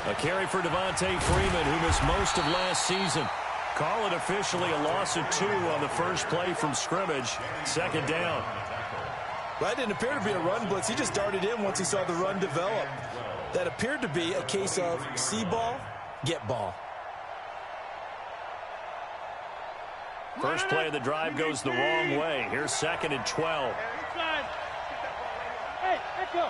A carry for Devontae Freeman, who missed most of last season. Call it officially a loss of 2 on the first play from scrimmage. Second down. That didn't appear to be a run blitz. He just darted in once he saw the run develop. That appeared to be a case of see ball, get ball. First play of the drive goes the wrong way. Here's 2nd and 12. Hey, let's go.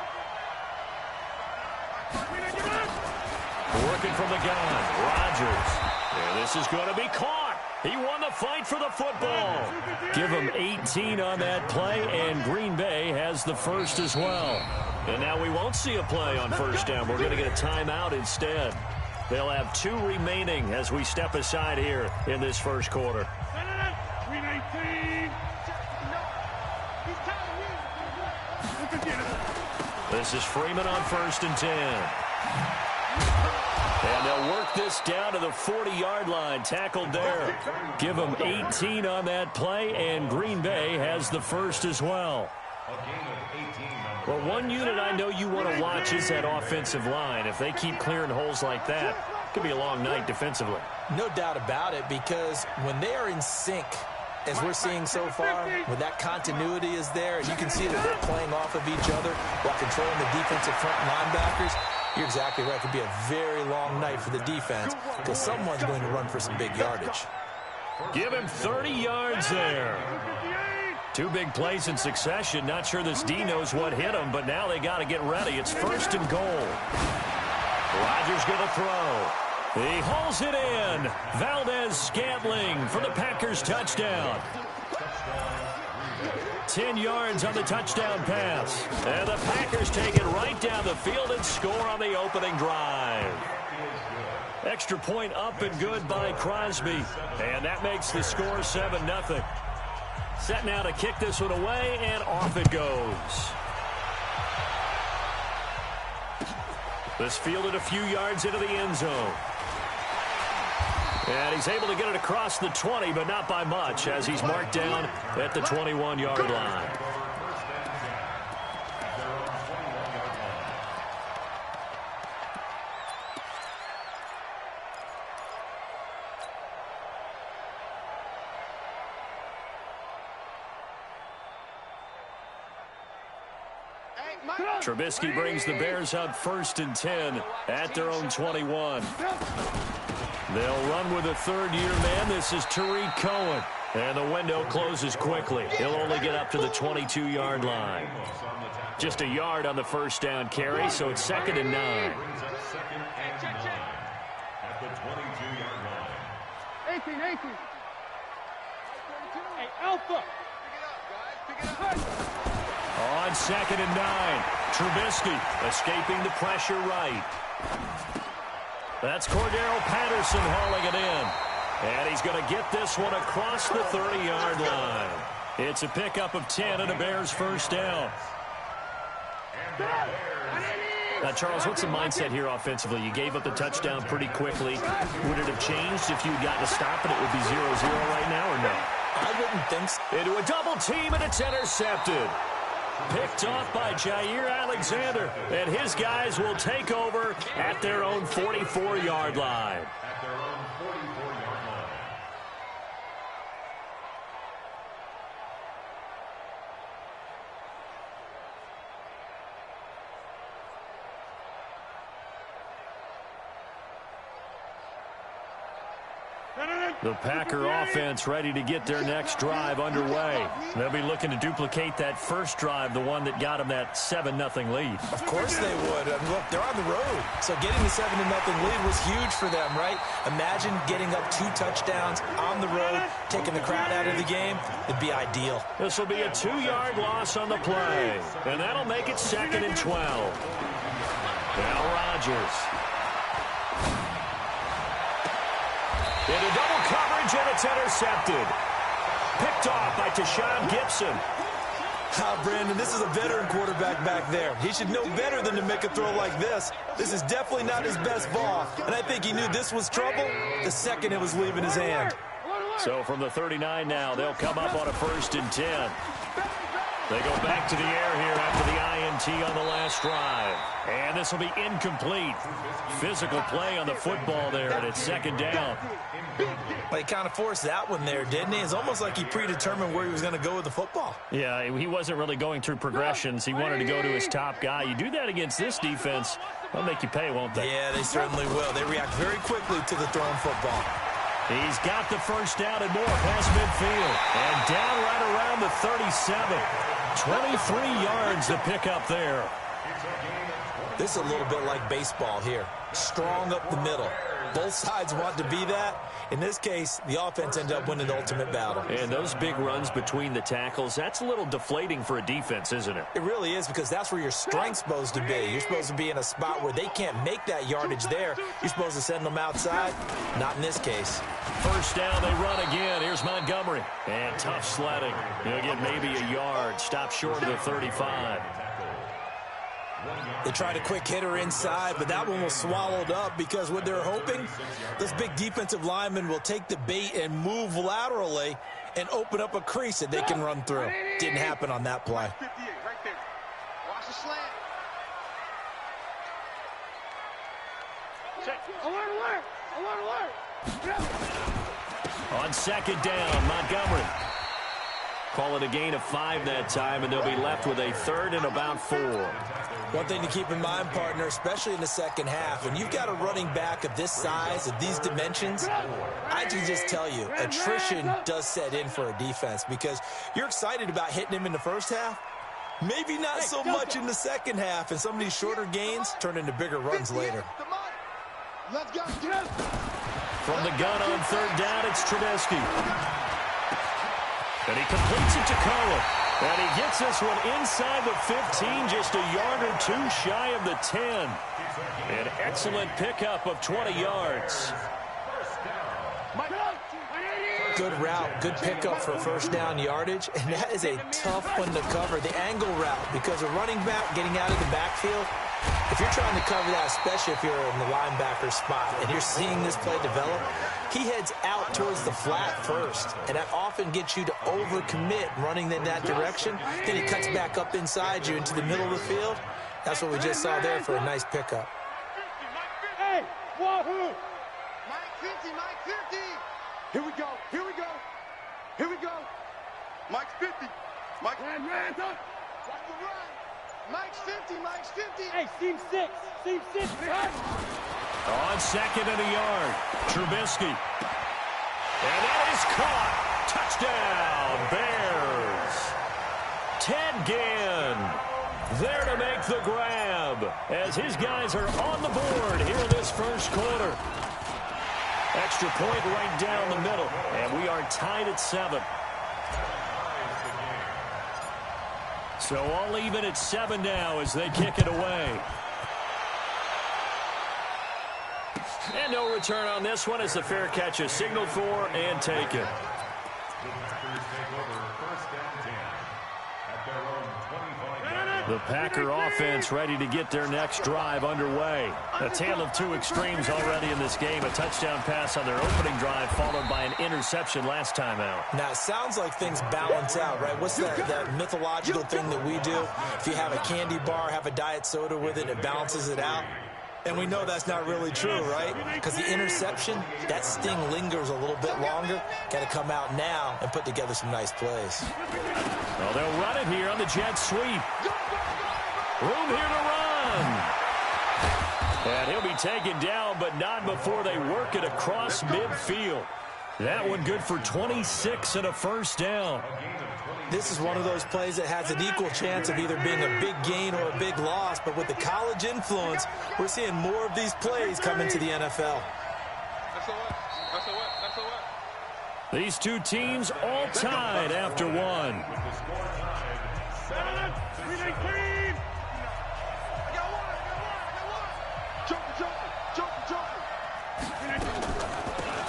Working from the gun, Rodgers. Yeah, this is going to be caught. He won the fight for the football. Give him 18 on that play, and Green Bay has the first as well. And now we won't see a play on first down. We're going to get a timeout instead. They'll have 2 remaining as we step aside here in this first quarter. This is Freeman on 1st and 10. And they'll work this down to the 40-yard line. Tackled there. Give them 18 on that play, and Green Bay has the first as well. Well, one unit I know you want to watch is that offensive line. If they keep clearing holes like that, it could be a long night defensively. No doubt about it, because when they are in sync, as we're seeing so far, when that continuity is there, and you can see that they're playing off of each other while controlling the defensive front linebackers, you're exactly right. It could be a very long night for the defense because someone's going to run for some big yardage. Give him 30 yards there. 2 big plays in succession. Not sure this D knows what hit him, but now they got to get ready. It's 1st and goal. Rodgers going to throw. He hauls it in. Valdez-Scantling for the Packers touchdown. 10 yards on the touchdown pass. And the Packers take it right down the field and score on the opening drive. Extra point up and good by Crosby. And that makes the score 7-0. Set now to kick this one away, and off it goes. This fielded a few yards into the end zone. And he's able to get it across the 20, but not by much, as he's marked down at the 21-yard line. Trubisky brings the Bears up 1st and 10 at their own 21. They'll run with a 3rd-year man. This is Tariq Cohen. And the window closes quickly. He'll only get up to the 22-yard line. Just a yard on the first down carry, so it's 2nd and 9. At the 22-yard line. 18. Hey, Alpha. Pick it up, guys. Pick it up. On 2nd and 9. Trubisky escaping the pressure right. That's Cordero Patterson hauling it in. And he's going to get this one across the 30-yard line. It's a pickup of 10 and a Bears first down. Now, Charles, what's the mindset here offensively? You gave up the touchdown pretty quickly. Would it have changed if you had gotten a stop and it would be 0-0 right now, or no? I wouldn't think so. Into a double team, and it's intercepted. Picked off by Jair Alexander, and his guys will take over at their own 44-yard line. The Packer offense ready to get their next drive underway. They'll be looking to duplicate that first drive, the one that got them that 7-0 lead. Of course they would. Look, they're on the road. So getting the 7-0 lead was huge for them, right? Imagine getting up 2 touchdowns on the road, taking the crowd out of the game. It'd be ideal. This will be a 2-yard loss on the play. And that'll make it 2nd and 12. Now Rodgers. Into double coverage, and it's intercepted. Picked off by Tashawn Gibson. Brandon, this is a veteran quarterback back there. He should know better than to make a throw like this. This is definitely not his best ball, and I think he knew this was trouble the second it was leaving his hand. So from the 39 now, they'll come up on a 1st and 10. They go back to the air here after the INT on the last drive. And this will be incomplete. Physical play on the football there, and it's second down. Well, he kind of forced that one there, didn't he? It's almost like he predetermined where he was going to go with the football. Yeah, he wasn't really going through progressions. He wanted to go to his top guy. You do that against this defense, they'll make you pay, won't they? Yeah, they certainly will. They react very quickly to the thrown football. He's got the first down and more past midfield. And down right around the 37. 23 yards to pick up there. This is a little bit like baseball here. Strong up the middle. Both sides want to be that. In this case, the offense ended up winning the ultimate battle. And those big runs between the tackles, that's a little deflating for a defense, isn't it? It really is, because that's where your strength's supposed to be. You're supposed to be in a spot where they can't make that yardage there. You're supposed to send them outside. Not in this case. First down, they run again. Here's Montgomery. And tough sledding. He'll get maybe a yard. Stop short of the 35. They tried a quick hitter inside, but that one was swallowed up because what they're hoping, this big defensive lineman will take the bait and move laterally and open up a crease that they can run through. Didn't happen on that play. Right there. Watch the slant. Alert! On second down, Montgomery. Call it a gain of 5 that time, and they'll be left with a third and about 4. One thing to keep in mind, partner, especially in the second half, when you've got a running back of this size, of these dimensions, I can just tell you, attrition does set in for a defense because you're excited about hitting him in the first half. Maybe not so much in the second half, and some of these shorter gains turn into bigger runs later. Let's go. From the gun on third down, it's Trubisky. And he completes it to Cohen. And he gets this one inside the 15, just a yard or two shy of the 10. An excellent pickup of 20 yards. Good route, good pickup for first down yardage, and that is a tough one to cover, the angle route, because a running back getting out of the backfield, if you're trying to cover that, especially if you're in the linebacker spot and you're seeing this play develop, he heads out towards the flat first, and that often gets you to overcommit running in that direction. Then he cuts back up inside you into the middle of the field. That's what we just saw there for a nice pickup. Hey, wahoo! Mike 50, Mike 50. Here we go. Mike's 50. Mike. Run. Watch the run. Mike's 50. Hey, seam 6. On second and a yard, Trubisky. And that is caught. Touchdown, Bears. Ted Ginn there to make the grab as his guys are on the board here in this first quarter. Extra point right down the middle, and we are tied at 7. So all even at 7 now as they kick it away. And no return on this one as the fair catch is signaled for and taken. The Packer offense ready to get their next drive underway. A tale of two extremes already in this game. A touchdown pass on their opening drive followed by an interception last time out. Now, it sounds like things balance out, right? What's that mythological thing that we do? If you have a candy bar, have a diet soda with it, it balances it out. And we know that's not really true, right? Because the interception, that sting lingers a little bit longer. Got to come out now and put together some nice plays. Well, they'll run it here on the jet sweep. Room here to run. And he'll be taken down, but not before they work it across midfield. That one good for 26 and a first down. This is one of those plays that has an equal chance of either being a big gain or a big loss, but with the college influence, we're seeing more of these plays come into the NFL. These two teams all tied after one.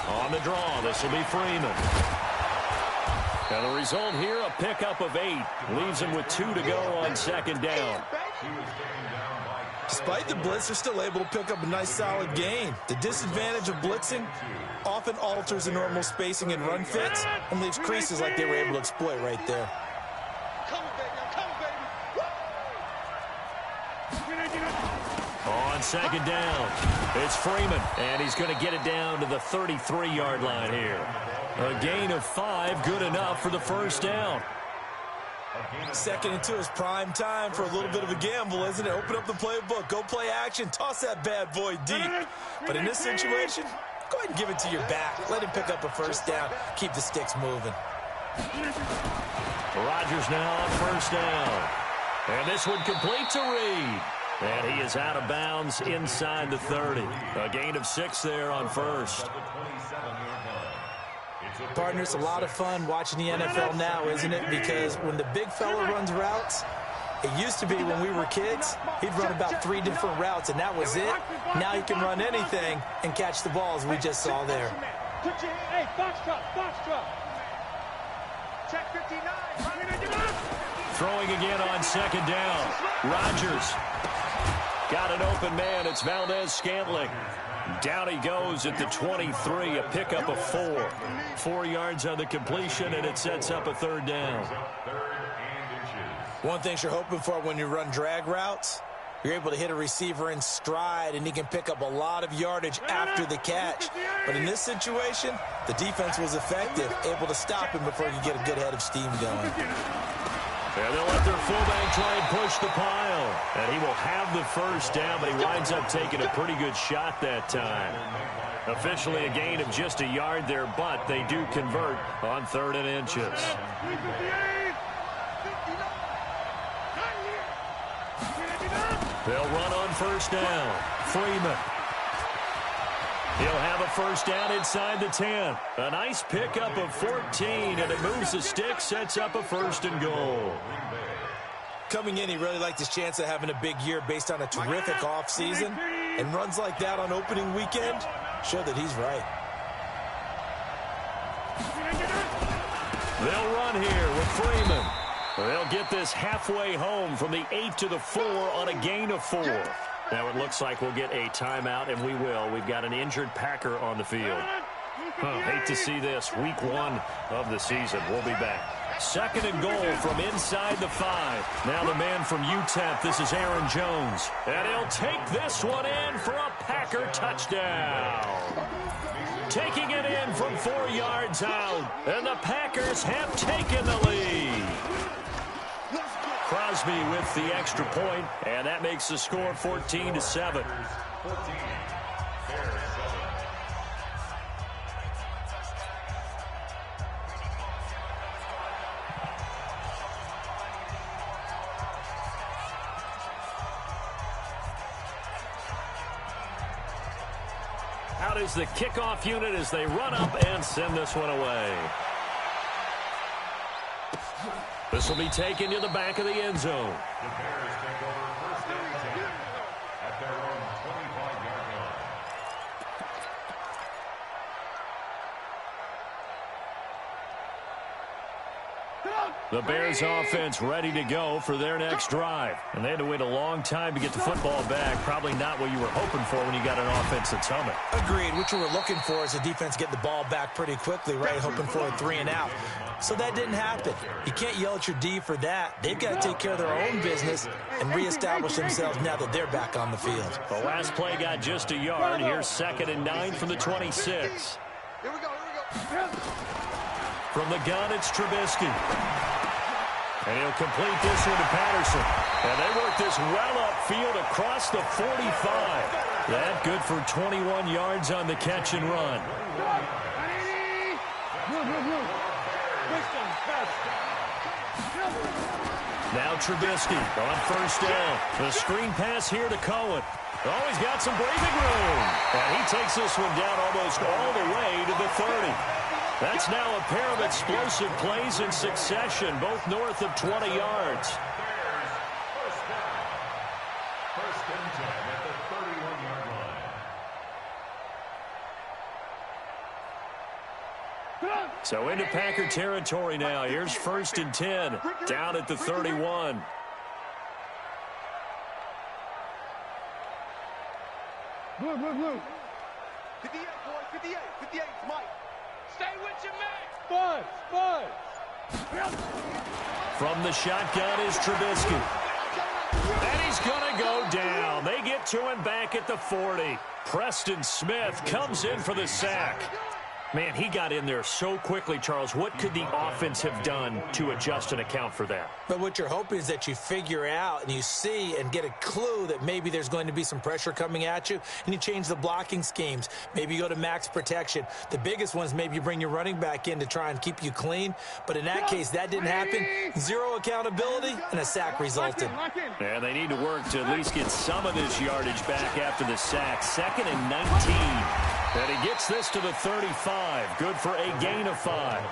On the draw, this will be Freeman. And the result here, a pickup of 8. Leaves him with 2 to go on second down. Despite the blitz, they're still able to pick up a nice solid gain. The disadvantage of blitzing often alters the normal spacing and run fits and leaves creases like they were able to exploit right there. on second down. It's Freeman, and he's going to get it down to the 33-yard line here. A gain of 5, good enough for the first down. 2nd and 2 is prime time for a little bit of a gamble, isn't it? Open up the playbook, go play action, toss that bad boy deep. But in this situation, go ahead and give it to your back. Let him pick up a first down. Keep the sticks moving. Rodgers now on first down. And this one complete to Reed. And he is out of bounds inside the 30. A gain of 6 there on first. Partner, it's a lot of fun watching the NFL now, isn't it? Because when the big fella runs routes, it used to be when we were kids, he'd run about 3 different routes, and that was it. Now he can run anything and catch the ball, as we just saw there. Hey, box truck. Check 59. Throwing again on second down. Rodgers got an open man. It's Valdez-Scantling. Down he goes at the 23, a pickup of 4. 4 yards on the completion, and it sets up a third down. One thing you're hoping for when you run drag routes, you're able to hit a receiver in stride, and he can pick up a lot of yardage after the catch. But in this situation, the defense was effective, able to stop him before he could get a good head of steam going. And they'll let their fullback try and push the pile. And he will have the first down, but he winds up taking a pretty good shot that time. Officially a gain of just a yard there, but they do convert on 3rd and inches. They'll run on first down. Freeman. He'll have a first down inside the 10. A nice pickup of 14, and it moves the stick, sets up a 1st and goal. Coming in, he really liked his chance of having a big year based on a terrific offseason, and runs like that on opening weekend show that he's right. They'll run here with Freeman. They'll get this halfway home from the 8 to the 4 on a gain of 4. Now it looks like we'll get a timeout, and we will. We've got an injured Packer on the field. Hate to see this. Week 1 of the season. We'll be back. 2nd and goal from inside the 5. Now the man from UTEP. This is Aaron Jones. And he'll take this one in for a Packer touchdown. Taking it in from 4 yards out. And the Packers have taken the lead. Crosby with the extra point, and that makes the score 14-7. Out is the kickoff unit as they run up and send this one away. This will be taken to the back of the end zone. The Bears take over first and 10 at their own 25-yard line. The Bears offense ready to go for their next drive. And they had to wait a long time to get the football back. Probably not what you were hoping for when you got an offense that's humming. Agreed. What you were looking for is the defense getting the ball back pretty quickly, right? Hoping for a 3 and out. So that didn't happen. You can't yell at your D for that. They've got to take care of their own business and reestablish themselves now that they're back on the field. The last play got just a yard. Here's 2nd and 9 from the 26. Here we go. From the gun, it's Trubisky. And he'll complete this one to Patterson. And they work this well upfield across the 45. That good for 21 yards on the catch and run. Now Trubisky on first down. The screen pass here to Cohen. Oh, he's got some breathing room. And he takes this one down almost all the way to the 30. That's now a pair of explosive plays in succession, both north of 20 yards. First and 10 at the 31-yard line. So into Packer territory now. Here's 1st and 10, down at the 31. Blue. 58, boy, 58, Mike. Stay with your man. Buzz. From the shotgun is Trubisky. And he's going to go down. They get to him back at the 40. Preston Smith comes in for the sack. Man, he got in there so quickly, Charles. What could the offense have done to adjust and account for that? But what you're hoping is that you figure out and you see and get a clue that maybe there's going to be some pressure coming at you, and you change the blocking schemes. Maybe you go to max protection. The biggest one is maybe you bring your running back in to try and keep you clean. But in that case, that didn't happen. Zero accountability, and a sack resulted. And they need to work to at least get some of this yardage back after the sack. 2nd and 19. And he gets this to the 35. Good for a gain of 5.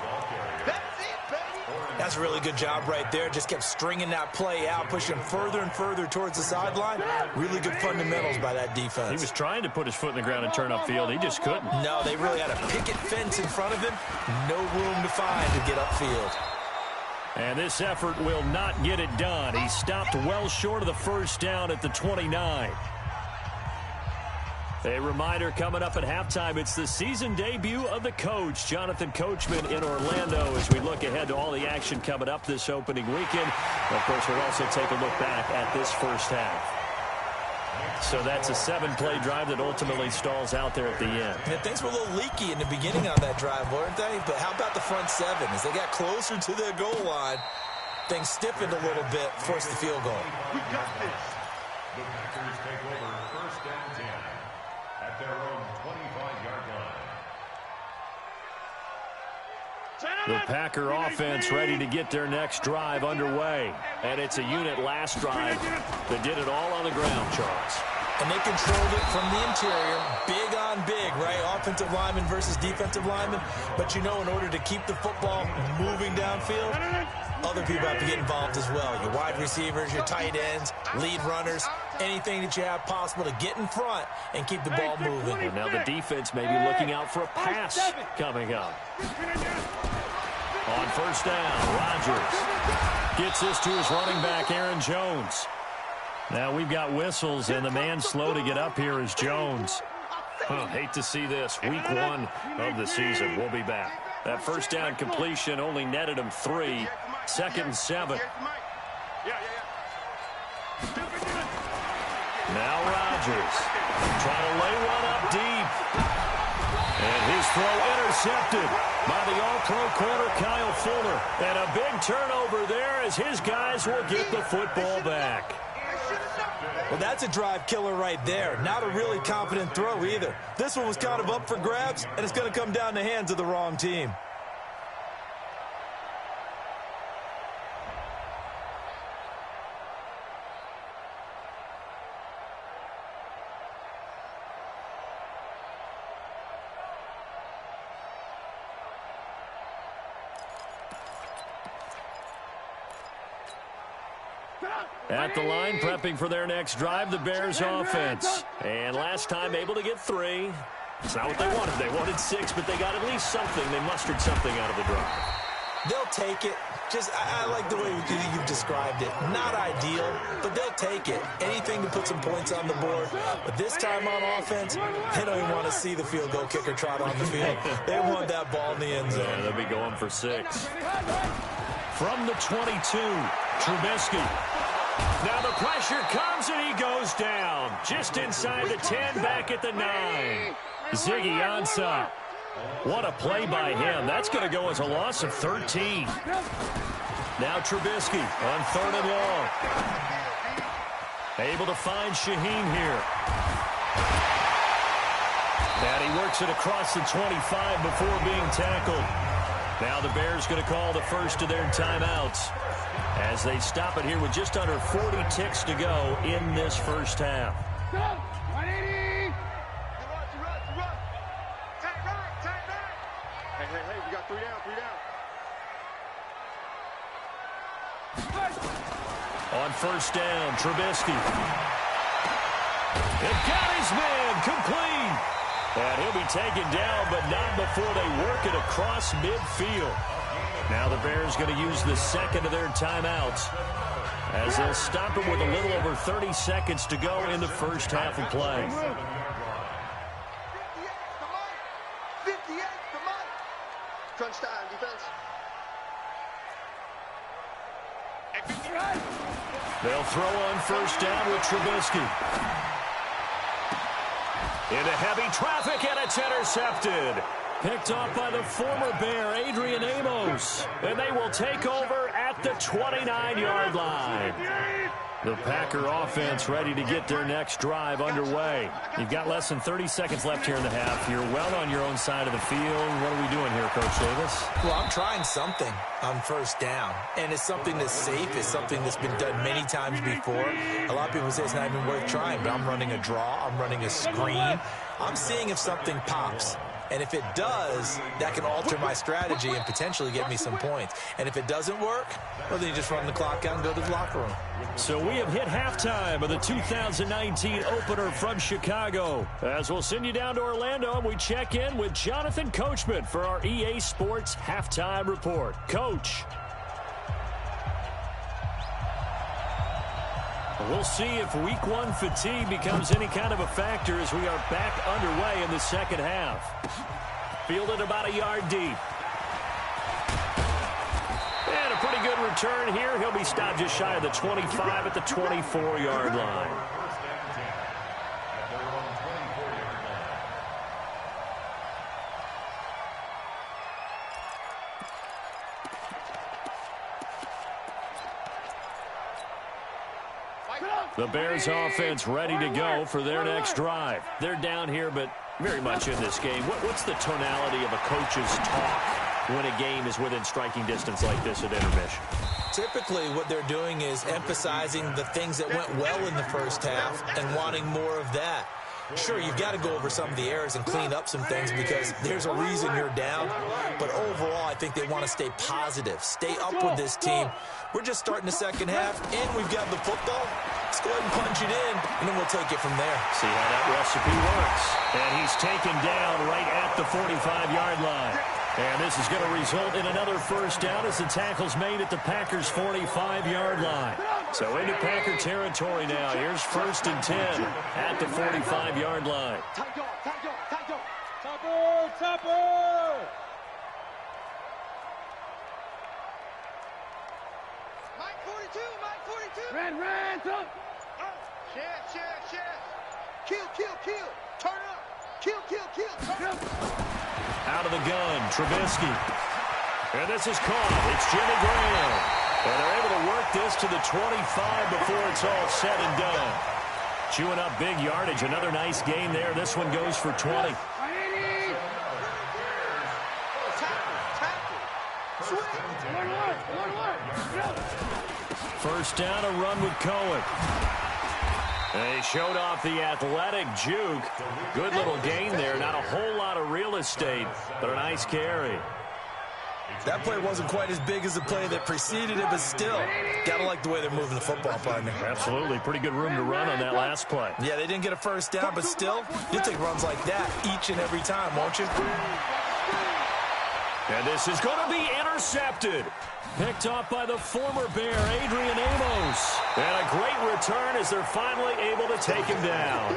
That's a really good job right there. Just kept stringing that play out, pushing further and further towards the sideline. Really good fundamentals by that defense. He was trying to put his foot in the ground and turn upfield. He just couldn't. No, they really had a picket fence in front of him. No room to find to get upfield. And this effort will not get it done. He stopped well short of the first down at the 29. A reminder coming up at halftime, it's the season debut of the coach, Jonathan Coachman, in Orlando, as we look ahead to all the action coming up this opening weekend. And of course, we'll also take a look back at this first half. So that's a 7-play drive that ultimately stalls out there at the end. And things were a little leaky in the beginning on that drive, weren't they? But how about the front 7? As they got closer to their goal line, things stiffened a little bit, forced the field goal. We got this. The Packers take over 1st and 10 at their own 25-yard line. The Packer offense ready to get their next drive underway. And it's a unit last drive that did it all on the ground, Charles. And they controlled it from the interior, big on big, right? Offensive lineman versus defensive lineman. But you know, in order to keep the football moving downfield, other people have to get involved as well. Your wide receivers, your tight ends, lead runners, anything that you have possible to get in front and keep the ball moving. And now the defense may be looking out for a pass coming up. On first down, Rodgers gets this to his running back, Aaron Jones. Now we've got whistles, and the man slow to get up here is Jones. Hate to see this. Week 1 of the season. We'll be back. That first down completion only netted him 3. 2nd and 7. Now Rodgers trying to lay one up deep. And his throw intercepted by the all-pro corner, Kyle Fuller. And a big turnover there as his guys will get the football back. Well, that's a drive killer right there. Not a really confident throw either. This one was kind of up for grabs, and it's going to come down the hands of the wrong team. At the line, prepping for their next drive, the Bears offense. And last time able to get 3. It's not what they wanted. They wanted 6, but they got at least something. They mustered something out of the drive. They'll take it. I like the way you've described it. Not ideal, but they'll take it. Anything to put some points on the board. But this time on offense, they don't even want to see the field goal kicker trot on the field. They want that ball in the end zone. Yeah, they'll be going for 6. From the 22, Trubisky. Now the pressure comes, and he goes down. Just inside the 10, back at the 9. Ziggy Ansah. What a play by him. That's going to go as a loss of 13. Now Trubisky on 3rd and long. Able to find Shaheen here. And he works it across the 25 before being tackled. Now the Bears going to call the first of their timeouts as they stop it here with just under 40 ticks to go in this first half. Hey, we got 3 down. On first down, Trubisky. It got his man complete. And he'll be taken down, but not before they work it across midfield. Now the Bears going to use the second of their timeouts as they'll stop it with a little over 30 seconds to go in the first half of play. 58, come on. Crunch time, defense. They'll throw on first down with Trubisky. Into heavy traffic, and it's intercepted. Picked off by the former Bear, Adrian Amos. And they will take over at the 29-yard line. The Packer offense ready to get their next drive underway. You've got less than 30 seconds left here in the half. You're well on your own side of the field. What are we doing here, Coach Davis? Well, I'm trying something on first down, and it's something that's safe. It's something that's been done many times before. A lot of people say it's not even worth trying, but I'm running a draw. I'm running a screen. I'm seeing if something pops. And if it does, that can alter my strategy and potentially get me some points. And if it doesn't work, well, then you just run the clock out and go to the locker room. So we have hit halftime of the 2019 opener from Chicago. As we'll send you down to Orlando, and we check in with Jonathan Coachman for our EA Sports Halftime Report. Coach. We'll see if week one fatigue becomes any kind of a factor as we are back underway in the second half. Fielded about a yard deep. And a pretty good return here. He'll be stopped just shy of the 25 at the 24-yard line. The Bears offense ready to go for their next drive. They're down here, but very much in this game. What's the tonality of a coach's talk when a game is within striking distance like this at intermission? Typically, what they're doing is emphasizing the things that went well in the first half and wanting more of that. Sure, you've got to go over some of the errors and clean up some things because there's a reason you're down. But overall, I think they want to stay positive, stay up with this team. We're just starting the second half, and we've got the football. Let's go ahead and punch it in, and then we'll take it from there. See how that recipe works. And he's taken down right at the 45-yard line. And this is going to result in another first down as the tackle's made at the Packers' 45-yard line. So into Packer territory now. Here's 1st and 10 at the 45-yard line. Topper! Mike 42! Red, up! Share! Kill! Turn up! Kill! Turn up! Out of the gun, Trubisky. And this is caught. It's Jimmy Graham. And they're able to work this to the 25 before it's all said and done. Chewing up big yardage. Another nice gain there. This one goes for 20. First down, a run with Cohen. They showed off the athletic juke. Good little gain there. Not a whole lot of real estate, but a nice carry. That play wasn't quite as big as the play that preceded it, but still, gotta like the way they're moving the football, partner. Absolutely. Pretty good room to run on that last play. Yeah, they didn't get a first down, but still, you'll take runs like that each and every time, won't you? And this is going to be intercepted. Picked off by the former Bear, Adrian Amos. And a great return as they're finally able to take him down.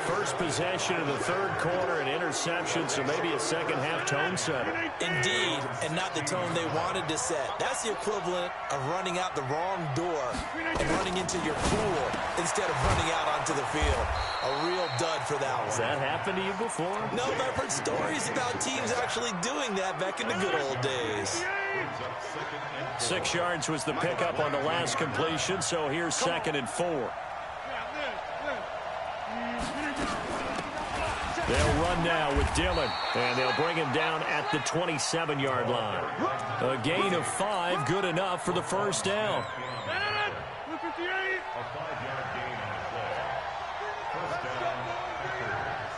First possession of the third quarter, an interception, so maybe a second-half tone setter. Indeed, and not the tone they wanted to set. That's the equivalent of running out the wrong door and running into your pool instead of running out onto the field. A real dud for that one. Has that happened to you before? No, but I've heard stories about teams actually doing that back in the good old days. 6 yards was the pickup on the last completion, so here's 2nd and 4. They'll run now with Dillon, and they'll bring him down at the 27-yard line. A gain of 5, good enough for the first down. A 5-yard gain on the play. First down, Packers.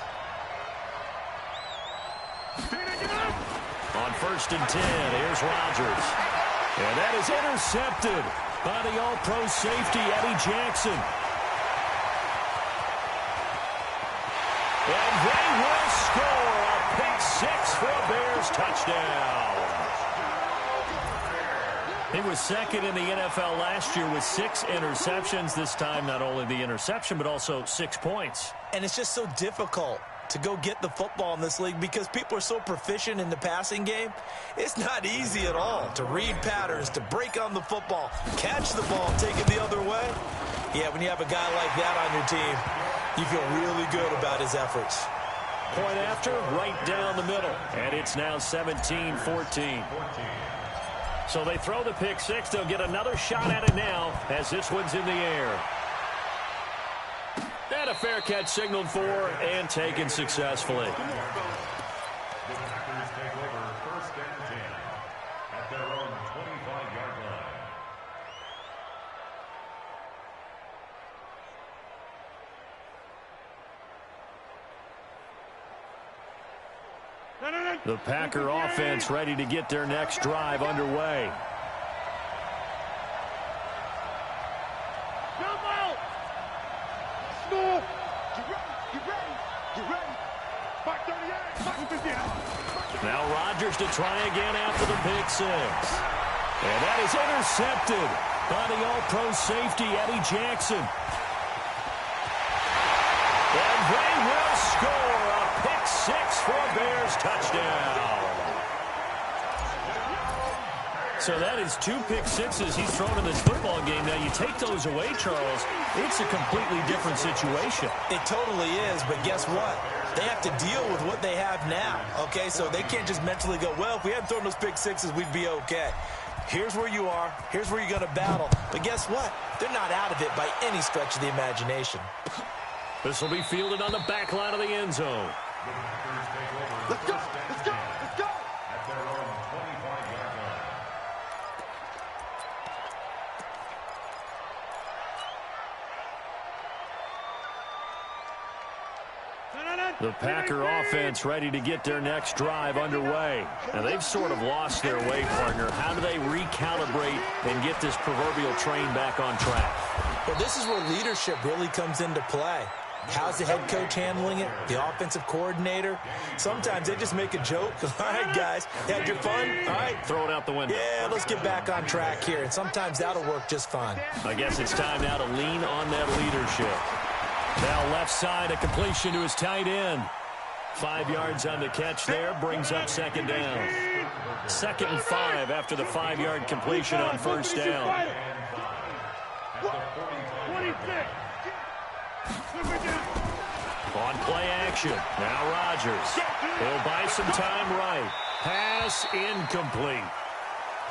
On 1st and 10, here's Rodgers. And that is intercepted by the all-pro safety, Eddie Jackson. And they will score a pick 6 for a Bears touchdown. He was 2nd in the NFL last year with 6 interceptions. This time, not only the interception, but also 6 points. And it's just so difficult to go get the football in this league because people are so proficient in the passing game. It's not easy at all to read patterns, to break on the football, catch the ball, take it the other way. Yeah, when you have a guy like that on your team, you feel really good about his efforts. Point after, right down the middle. And it's now 17-14. So they throw the pick six. They'll get another shot at it now as this one's in the air. And a fair catch signaled for and taken successfully. The Packers take over first and 10 at their own 25-yard line. The Packer offense ready to get their next drive underway. Now Rodgers to try again after the pick six. And that is intercepted by the all-pro safety, Eddie Jackson. And they will score a pick six for a Bears touchdown. So that is 2 pick sixes he's thrown in this football game. Now, you take those away, Charles, it's a completely different situation. It totally is, but guess what? They have to deal with what they have now, okay? So they can't just mentally go, well, if we hadn't thrown those pick sixes, we'd be okay. Here's where you are. Here's where you're going to battle. But guess what? They're not out of it by any stretch of the imagination. This will be fielded on the back line of the end zone. Let's go. Let's go. Let's go. At their own 25-yard line. The Packer offense ready to get their next drive underway. Now, they've sort of lost their way, partner. How do they recalibrate and get this proverbial train back on track? Well, this is where leadership really comes into play. How's the head coach handling it? The offensive coordinator? Sometimes they just make a joke. All right, guys, you had your fun? All right. Throw it out the window. Yeah, let's get back on track here. And sometimes that'll work just fine. I guess it's time now to lean on that leadership. Now left side, a completion to his tight end. 5 yards on the catch there, brings up second down. 2nd and 5 after the 5-yard completion on first down. On play action, now Rodgers. He'll buy some time right. Pass incomplete.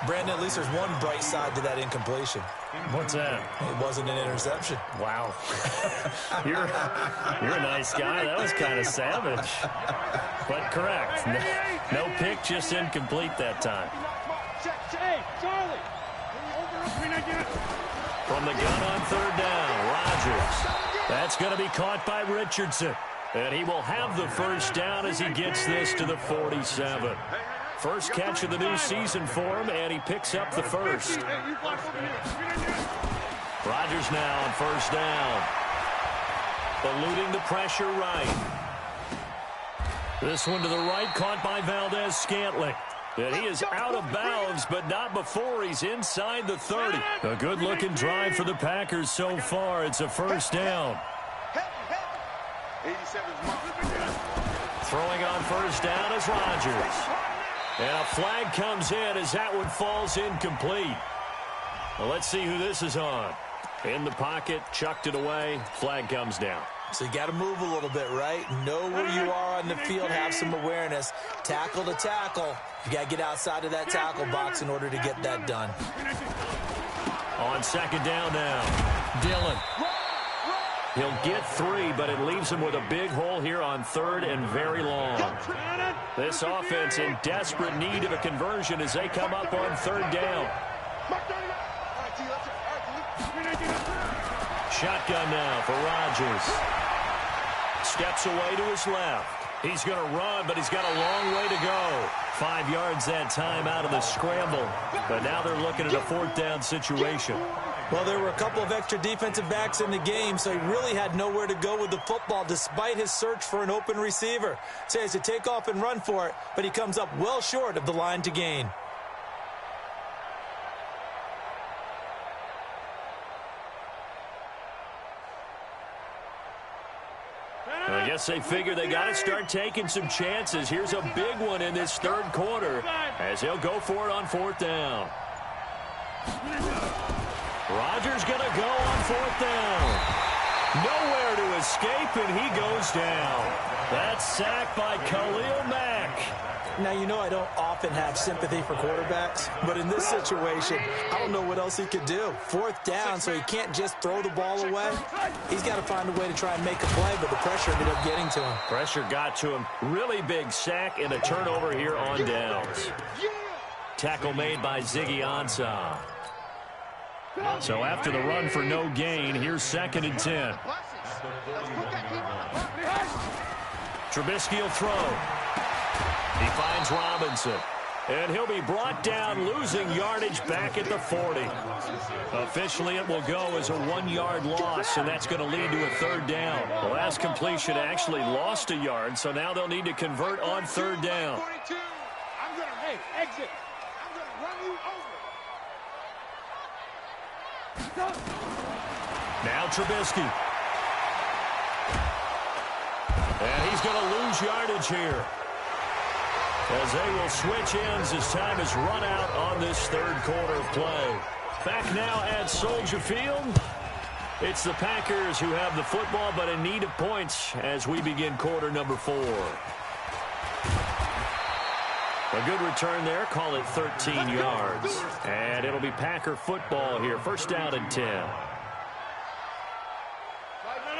Brandon, at least there's one bright side to that incompletion. What's that? It wasn't an interception. Wow. You're a nice guy. That was kind of savage. But correct. No pick, just incomplete that time. Hey, Charlie. From the gun on third down, Rodgers. That's going to be caught by Richardson. And he will have the first down as he gets this to the 47. First catch of the new season for him, and he picks up the first. Rodgers now on first down. Eluding the pressure right. This one to the right, caught by Valdez-Scantling. And he is out of bounds, but not before he's inside the 30. A good-looking drive for the Packers so far. It's a first down. Throwing on first down is Rodgers. And a flag comes in as that one falls incomplete. Well, let's see who this is on. In the pocket, chucked it away, flag comes down. So you got to move a little bit, right? Know where you are on the field, have some awareness. Tackle to tackle. You got to get outside of that tackle box in order to get that done. On second down now, Dillon. He'll get 3, but it leaves him with a big hole here on third and very long. This offense in desperate need of a conversion as they come up on third down. Shotgun now for Rodgers. Steps away to his left. He's going to run, but he's got a long way to go. 5 yards that time out of the scramble. But now they're looking at a 4th down situation. Well, there were a couple of extra defensive backs in the game, so he really had nowhere to go with the football despite his search for an open receiver. So he has to take off and run for it, but he comes up well short of the line to gain. I guess they figure they got to start taking some chances. Here's a big one in this third quarter as he'll go for it on fourth down. Rodgers going to go on fourth down. Nowhere to escape, and he goes down. That's sacked by Khalil Mack. Now, you know I don't often have sympathy for quarterbacks, but in this situation, I don't know what else he could do. Fourth down, so he can't just throw the ball away. He's got to find a way to try and make a play, but the pressure ended up getting to him. Pressure got to him. Really big sack and a turnover here on downs. Tackle made by Ziggy Ansah. So after the run for no gain, here's 2nd and 10. Trubisky will throw. He finds Robinson. And he'll be brought down, losing yardage back at the 40. Officially, it will go as a 1-yard loss, and that's going to lead to a third down. The last completion actually lost a yard, so now they'll need to convert on third down. I'm going to, exit. I'm going to run you over. Now Trubisky. And he's going to lose yardage here, as they will switch ends as time is run out on this third quarter of play. Back now at Soldier Field. It's the Packers who have the football, but in need of points as we begin quarter number 4. A good return there. Call it 13 yards. And it'll be Packer football here. First down and 10.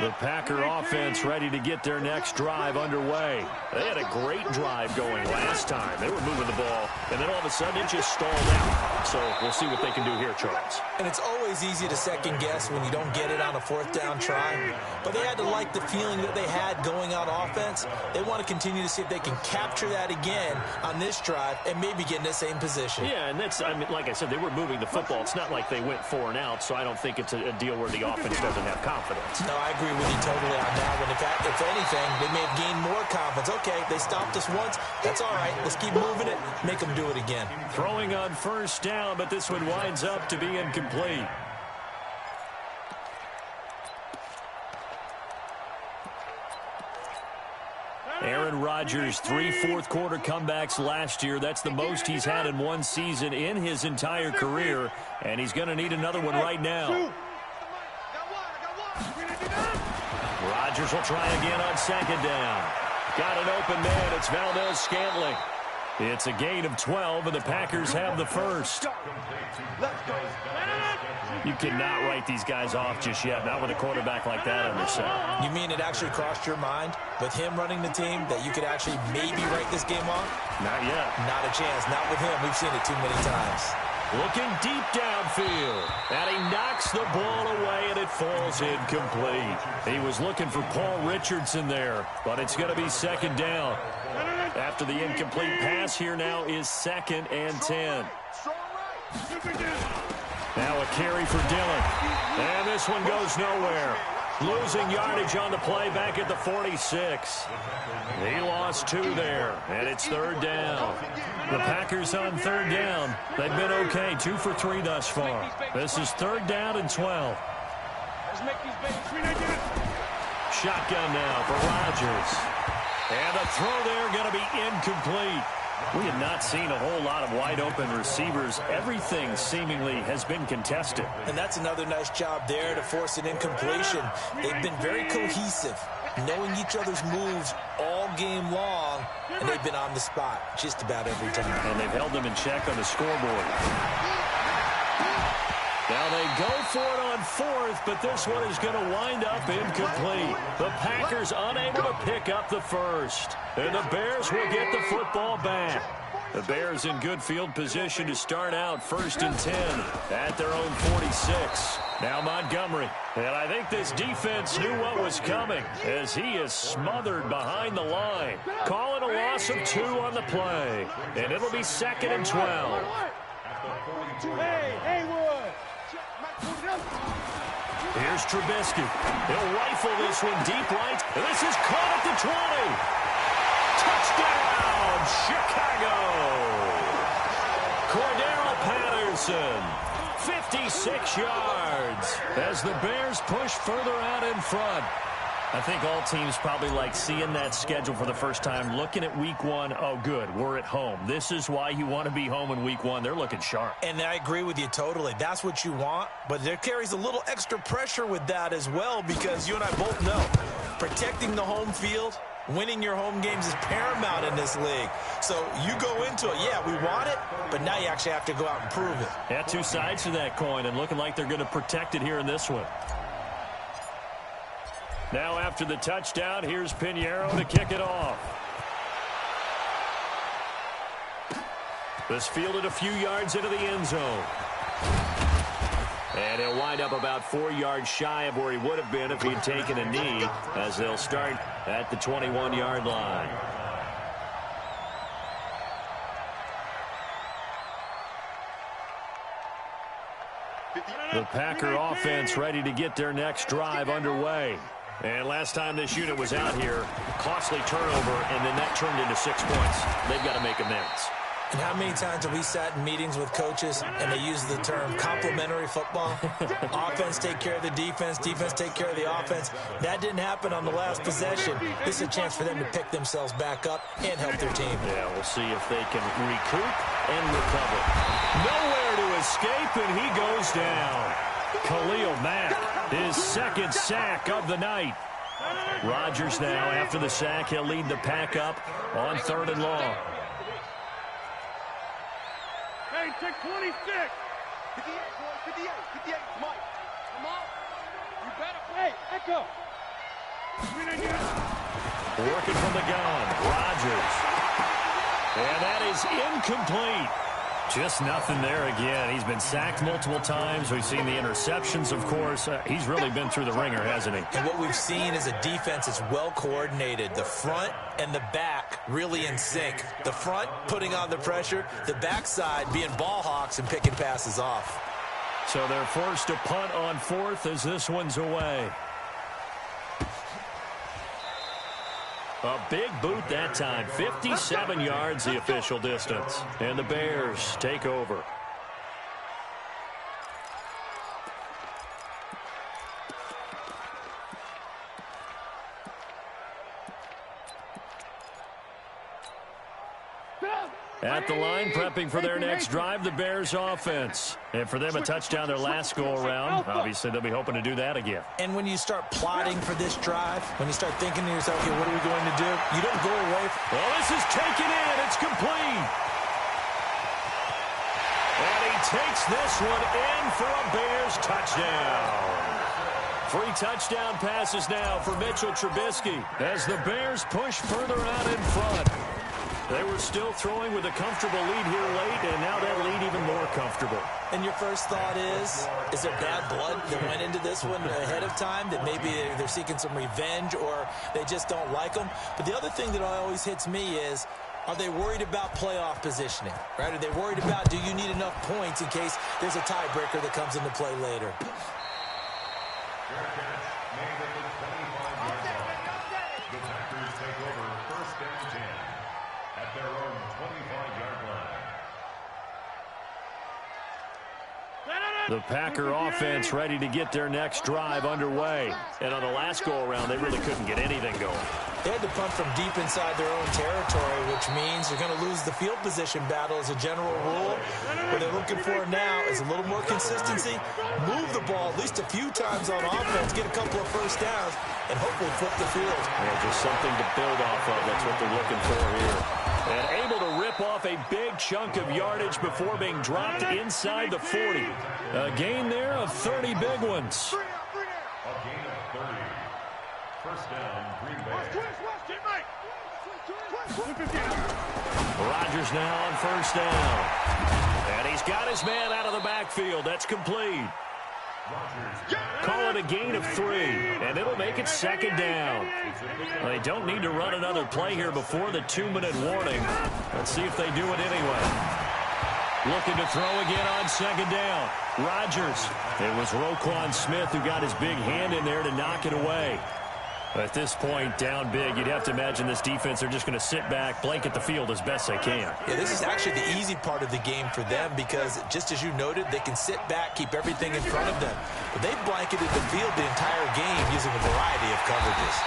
The Packer offense ready to get their next drive underway. They had a great drive going last time. They were moving the ball, and then all of a sudden it just stalled out. So we'll see what they can do here, Charles. And it's always easy to second guess when you don't get it on a fourth down try. But they had to like the feeling that they had going out offense. They want to continue to see if they can capture that again on this drive and maybe get in the same position. Yeah, and that's, I mean, like I said, they were moving the football. It's not like they went 4 and out, so I don't think it's a deal where the offense doesn't have confidence. No, I agree with you totally on that one. If anything, they may have gained more confidence. Okay, they stopped us once. That's all right. Let's keep moving it. Make them do it again. Throwing on first down, but this one winds up to be incomplete. Aaron Rodgers, 3 fourth-quarter comebacks last year. That's the most he's had in one season in his entire career, and he's going to need another one right now. Rodgers will try again on second down. Got an open man. It's Valdez-Scantling. It's a gain of 12, and the Packers have the first. You cannot write these guys off just yet, not with a quarterback like that under center. You mean it actually crossed your mind with him running the team that you could actually maybe write this game off? Not yet. Not a chance. Not with him. We've seen it too many times. Looking deep downfield, and he knocks the ball away, and it falls incomplete. He was looking for Paul Richardson there, but it's going to be second down. After the incomplete pass, here now is 2nd and 10. Now a carry for Dillon, and this one goes nowhere. Losing yardage on the play back at the 46. He lost 2 there, and it's third down. The Packers on third down. They've been okay, 2 for 3 thus far. This is third down and 12. Shotgun now for Rodgers. And the throw there going to be incomplete. We have not seen a whole lot of wide-open receivers. Everything seemingly has been contested. And that's another nice job there to force an incompletion. They've been very cohesive, knowing each other's moves all game long, and they've been on the spot just about every time. And they've held them in check on the scoreboard. Now they go for it on fourth, but this one is going to wind up incomplete. The Packers unable to pick up the first. And the Bears will get the football back. The Bears in good field position to start out 1st and 10 at their own 46. Now Montgomery. And I think this defense knew what was coming as he is smothered behind the line. Call it a loss of 2 on the play. And it'll be 2nd and 12. Hey, Haywood. Here's Trubisky. He'll rifle this one deep right. This is caught at the 20. Touchdown, Chicago. Cordero Patterson, 56 yards as the Bears push further out in front. I think all teams probably like seeing that schedule for the first time, looking at week one. Oh, good, we're at home. This is why you want to be home in week one. They're looking sharp. And I agree with you totally. That's what you want, but there carries a little extra pressure with that as well, because you and I both know protecting the home field, winning your home games is paramount in this league. So you go into it, yeah, we want it, but now you actually have to go out and prove it. Yeah, two sides to that coin, and looking like they're going to protect it here in this one. Now after the touchdown, here's Pinheiro to kick it off. This fielded a few yards into the end zone. And he'll wind up about 4 yards shy of where he would have been if he'd taken a knee, as they'll start at the 21-yard line. The Packer offense ready to get their next drive underway. And last time this unit was out here, costly turnover, and then that turned into 6 points. They've got to make amends. And how many times have we sat in meetings with coaches and they use the term complementary football? Offense take care of the defense, defense take care of the offense. That didn't happen on the last possession. This is a chance for them to pick themselves back up and help their team. Yeah, we'll see if they can recoup and recover. Nowhere to escape, and he goes down. Khalil Mack, his second sack of the night. Rodgers now, after the sack, he'll lead the pack up on 3rd and long. Hey, take 26. 58, boy, 58, 58. Mike, come on. You better play. Echo. Working from the gun, Rodgers. And that is incomplete. Just nothing there again. He's been sacked multiple times. We've seen the interceptions, of course. He's really been through the ringer, hasn't he? And what we've seen is a defense that's well coordinated. The front and the back really in sync. The front putting on the pressure, the backside being ball hawks and picking passes off. So they're forced to punt on 4th as this one's away. A big boot that time. 57 yards the official distance. And the Bears take over. At the line, prepping for their next drive, the Bears offense. And for them, a touchdown their last go-around. Obviously, they'll be hoping to do that again. And when you start plotting for this drive, when you start thinking to yourself, okay, what are we going to do? You don't go away. Well, this is taken in. It's complete. And he takes this one in for a Bears touchdown. 3 touchdown passes now for Mitchell Trubisky as the Bears push further out in front. They were still throwing with a comfortable lead here late, and now that lead even more comfortable. And your first thought is there bad blood that went into this one ahead of time, that maybe they're seeking some revenge or they just don't like them? But the other thing that always hits me is, are they worried about playoff positioning, right? Are they worried about, do you need enough points in case there's a tiebreaker that comes into play later? The Packers take over 1st and 10 at their own 25-yard line. The Packer offense ready to get their next drive underway. And on the last go-around, they really couldn't get anything going. They had to punt from deep inside their own territory, which means they're going to lose the field position battle as a general rule. What they're looking for now is a little more consistency, move the ball at least a few times on offense, get a couple of first downs, and hopefully flip the field. Yeah, just something to build off of. That's what they're looking for here. And able to rip off a big chunk of yardage before being dropped inside the 40. A gain there of 30 big ones. A gain of 30. First down, Green Bay. Rodgers now on 1st down. And he's got his man out of the backfield. That's complete. Call it a gain of 3, and it'll make it 2nd down. They don't need to run another play here before the 2-minute warning. Let's see if they do it anyway. Looking to throw again on 2nd down. Rodgers. It was Roquan Smith who got his big hand in there to knock it away. At this point, down big, you'd have to imagine this defense are just going to sit back, blanket the field as best they can. Yeah, this is actually the easy part of the game for them because, just as you noted, they can sit back, keep everything in front of them. But they've blanketed the field the entire game using a variety of coverages.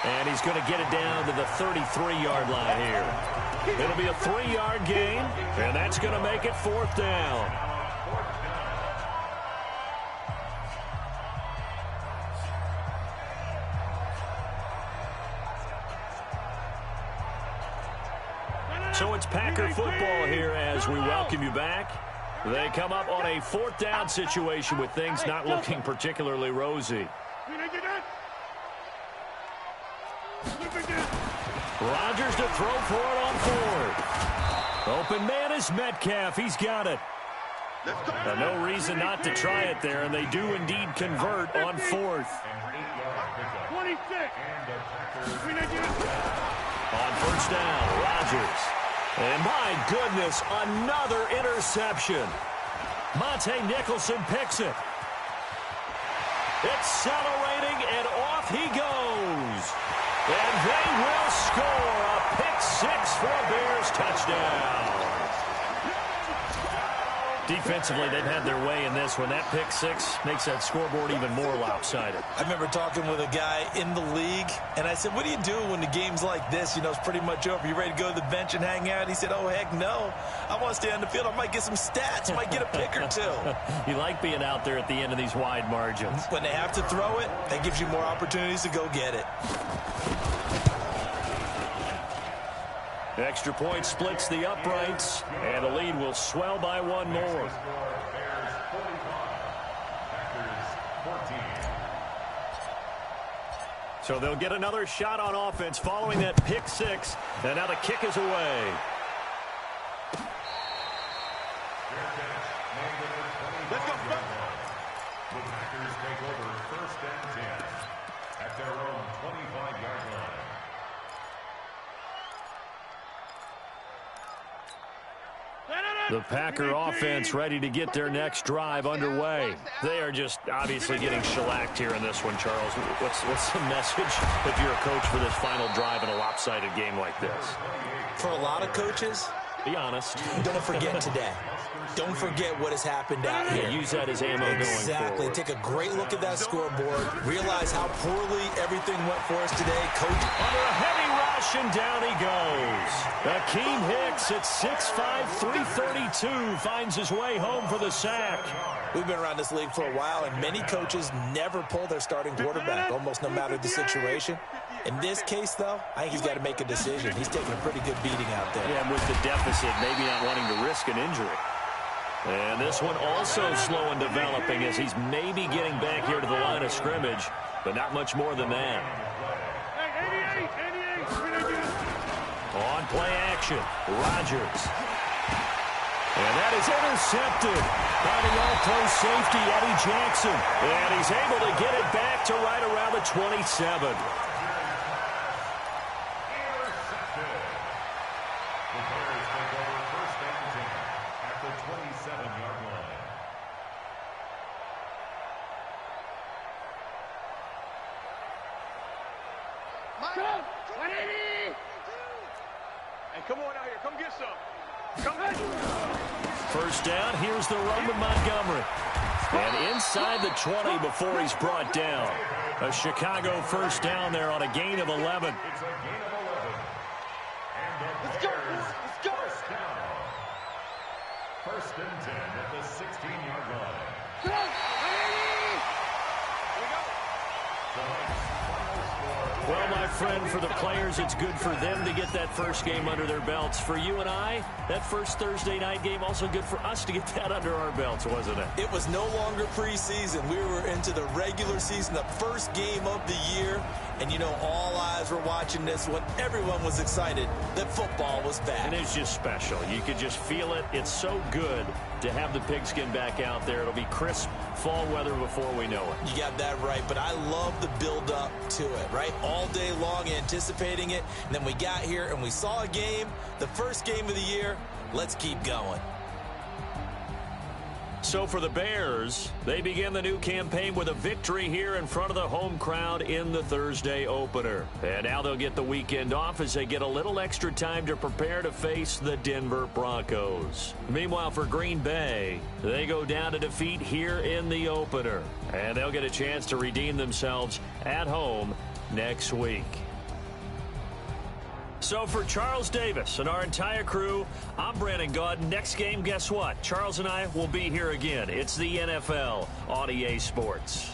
And he's going to get it down to the 33-yard line here. It'll be a 3-yard gain, and that's going to make it 4th down. So it's Packer football here as we welcome you back. They come up on a 4th down situation with things not looking particularly rosy. Rodgers to throw for it on 4th. Open man is Metcalf. He's got it. No reason not to try it there, and they do indeed convert on 4th. 26. On 1st down, Rodgers. And my goodness, another interception. Monte Nicholson picks it. Accelerating, and off he goes. And they will score a pick 6 for a Bears touchdown. Defensively, they've had their way in this one. That pick 6 makes that scoreboard even more lopsided. I remember talking with a guy in the league, and I said, what do you do when the game's like this? You know, it's pretty much over. You ready to go to the bench and hang out? He said, oh, heck no. I want to stay on the field. I might get some stats. I might get a pick or 2. You like being out there at the end of these wide margins. When they have to throw it, that gives you more opportunities to go get it. Extra point splits the uprights, and the lead will swell by 1 more. So they'll get another shot on offense following that pick 6, and now the kick is away. Let's go. The Packers take over 1st and 10 at their own 25-yard line. The Packer offense ready to get their next drive underway. They are just obviously getting shellacked here in this one, Charles. What's the message if you're a coach for this final drive in a lopsided game like this? For a lot of coaches, be honest. Don't forget today. Don't forget what has happened out here. Use that as ammo going Exactly. forward. Take a great look at that scoreboard. Realize how poorly everything went for us today. Coach under a heavy rush, and down he goes. Akeem Hicks at 6'5", 332 finds his way home for the sack. We've been around this league for a while, and many coaches never pull their starting quarterback, almost no matter the situation. In this case, though, I think he's got to make a decision. He's taking a pretty good beating out there. Yeah, and with the deficit, maybe not wanting to risk an injury. And this one also slow in developing as he's maybe getting back here to the line of scrimmage, but not much more than that. On play action, Rodgers. And that is intercepted by the all-pro safety, Eddie Jackson. And he's able to get it back to right around the 27. Come on out here. Come get some. Come on. First down. Here's the run with Montgomery. And inside the 20 before he's brought down. A Chicago first down there on a gain of 11. It's a gain of 11. And the Let's go. Bears Let's go. first down. 1st and 10 at the 16-yard line. Come on. Here we go. Tonight's final score. Well, my friend, for the players, it's good for them to get that first game under their belts. For you and I, that first Thursday night game, also good for us to get that under our belts, wasn't it? It was no longer preseason. We were into the regular season, the first game of the year. And, you know, all eyes were watching this when everyone was excited that football was back. And it's just special. You could just feel it. It's so good to have the pigskin back out there. It'll be crisp fall weather before we know it. You got that right, but I love the build-up to it, right? All day long anticipating it, and then we got here and we saw a game, the first game of the year. Let's keep going. So for the Bears, they begin the new campaign with a victory here in front of the home crowd in the Thursday opener. And now they'll get the weekend off as they get a little extra time to prepare to face the Denver Broncos. Meanwhile, for Green Bay, they go down to defeat here in the opener. And they'll get a chance to redeem themselves at home next week. So for Charles Davis and our entire crew, I'm Brandon Gaudin. Next game, guess what? Charles and I will be here again. It's the NFL on EA Sports.